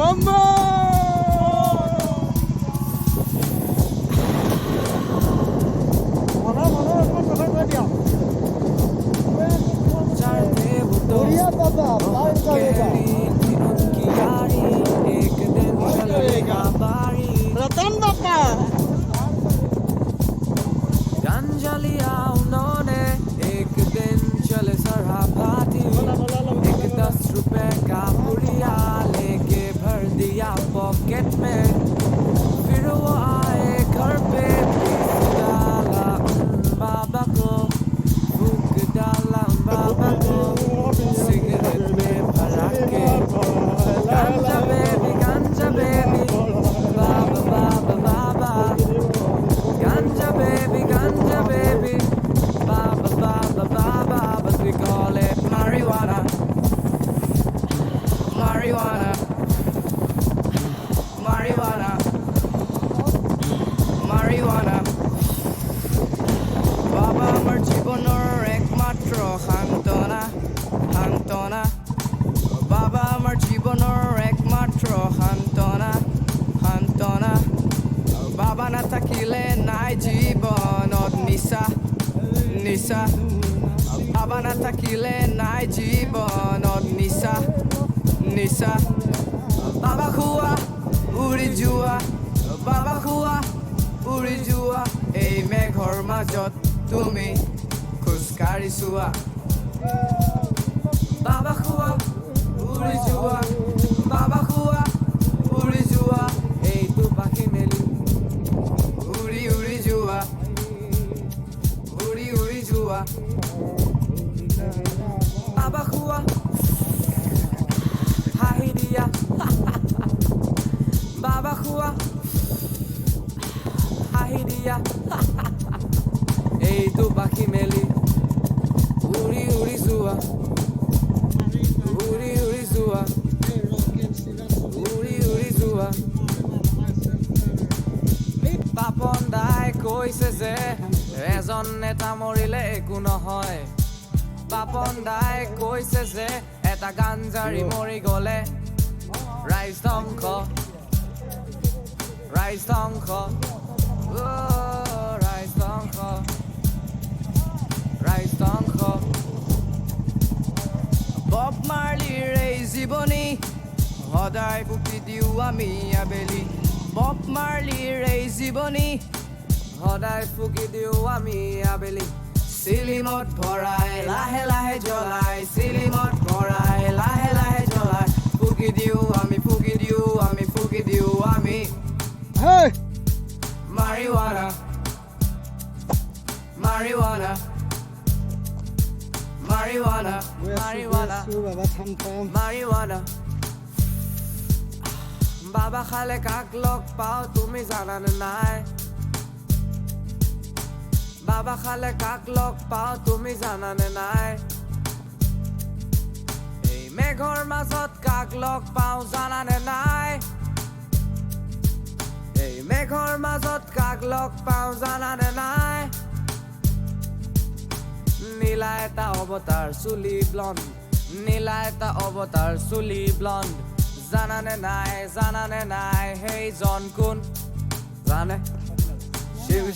Mambo! बढ़िया पापा, बाहर चलेगा। रतन पापा। गांजा लिया उन्होंने एक दिन चले सराफाती एक 10 रुपए का पुड़िया लेके भर दिया पॉकेट में फिर वो आए घर पे पीस डाला बाबा को फूक डाला बाबा को सिगरेट में भरा के गांजा baby Baba Baba Baba Ganja baby, Baba, Baba, Baba, but we call it marijuana, marijuana, marijuana, marijuana. Baba, আমার জীবনের একমাত্র সান্তনা, সান্তনা. বাবা, আমার জীবনের একমাত্র সান্তনা, সান্তনা. বাবা না থাকিলে নাই জীৱনত নিচা নিচা বাবা না থাকিলে নাই জীৱনত নিচা নিচা বাবা খোৱা উৰি যোৱা বাবা খোৱা উৰি যোৱা এই মেঘৰ মাজত তুমি খোজকাঢ়ি চোৱা বাবা খোৱা উৰি যোৱা বাবা খোৱা উৰি যোৱা এইটো পাখি মেলি Uri jua Baba khua Hahidia Baba khua Hahidia Ei tu pakhi meli Uri jua Uri jua Uri jua Papon দাই কৈছে যে এজন নেতা মৰিলে একো নহয় পাপন দাই কৈছে যে এটা গাঞ্জাৰী মৰি গ'লে ৰাইজ ধ্বংস ৰাইজ ধ্বংস ৰাইজ ধ্বংস ৰাইজ ধ্বংস বব মাৰ্লিৰ এই জীৱনী সদায় বুকি দিওঁ আমি আবেলি বব মাৰ্লিৰ এই জীৱনী সদায় ফুকি দিওঁ আমি আবেলি চিলিমত ভৰাই লাহে লাহে জ্বলাই চিলিমত ভৰাই লাহে লাহে জ্বলাই ফুকি দিওঁ আমি ফুকি দিওঁ আমি ফুকি দিওঁ আমি Hey! marijuana marijuana marijuana marijuana বাবা থাম থাম marijuana বাবা খালে কাক লগ পাও তুমি জানানে নাই বাবা খালে কাক লগ পাও তুমি জানানে নাই এই মেঘৰ মাজত কাক লগ পাও জানানে নাই এই মেঘৰ মাজত কাক লগ পাও জানানে নাই নীলা এটা অৱতাৰ চুলি ব্লণ্ড নীলা এটা অৱতাৰ চুলি ব্লণ্ড জানানে নাই হেই জন কোন জানে শিৱ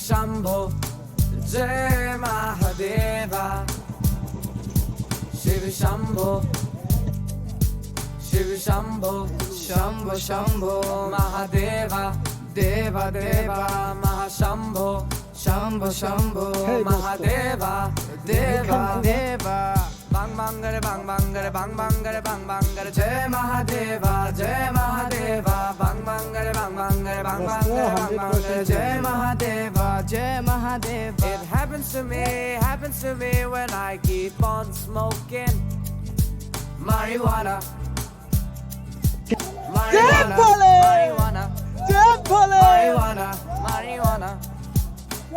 শম্ভো জয় মহাদেৱা শিৱ শম্ভো শম্ভো শম্ভো মহাদেৱা দেৱা দেৱা মহাশম্ভো শম্ভো শম্ভো মহাদেৱা দেৱা দেৱা bang bangare bang bangare bang bangare bang bangare jai mahadeva bang bangare bang bangare bang bangare bang bangare jai mahadeva it happens to me when I keep on smoking marijuana marijuana marijuana marijuana marijuana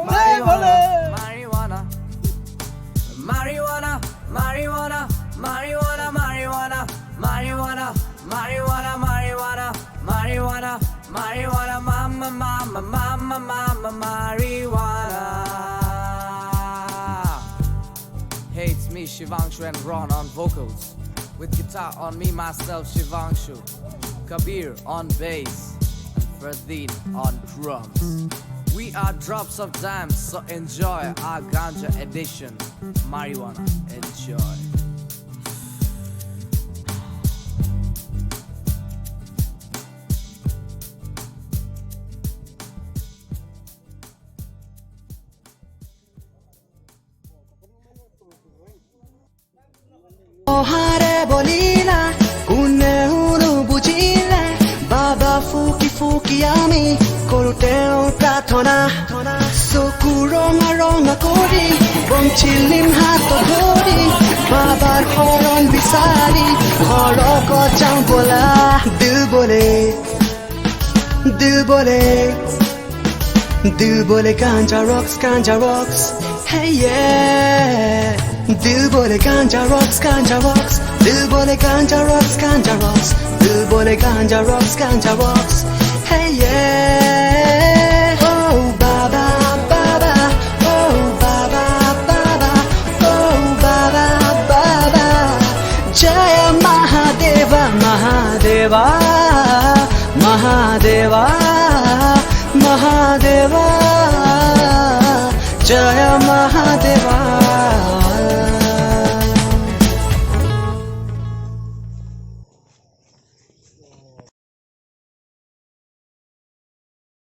marijuana marijuana marijuana marijuana marijuana marijuana marijuana marijuana marijuana marijuana marijuana mama mama mama mama marijuana hey it's me Shivangshu and Ron on vocals With guitar on me, myself, Shivangshu. Kabir on bass. And Ferdin on drums. We are drops of dime, so enjoy our ganja edition. Marijuana, enjoy. Ohare bolila, unehuru bujile, Baba fuki fuki ami, koruteo pratona, sokuronga ronga kori, bonchilim hato dhori, Babar horon bisari, horoko chambola, dil bole ganja rocks, hey yeah. Dil bole ganja rocks, dil bole ganja rocks, dil bole ganja rocks, hey yeah. Oh baba, oh baba, oh baba, Jaya Mahadeva, Mahadeva, Mahadeva, Mahadeva.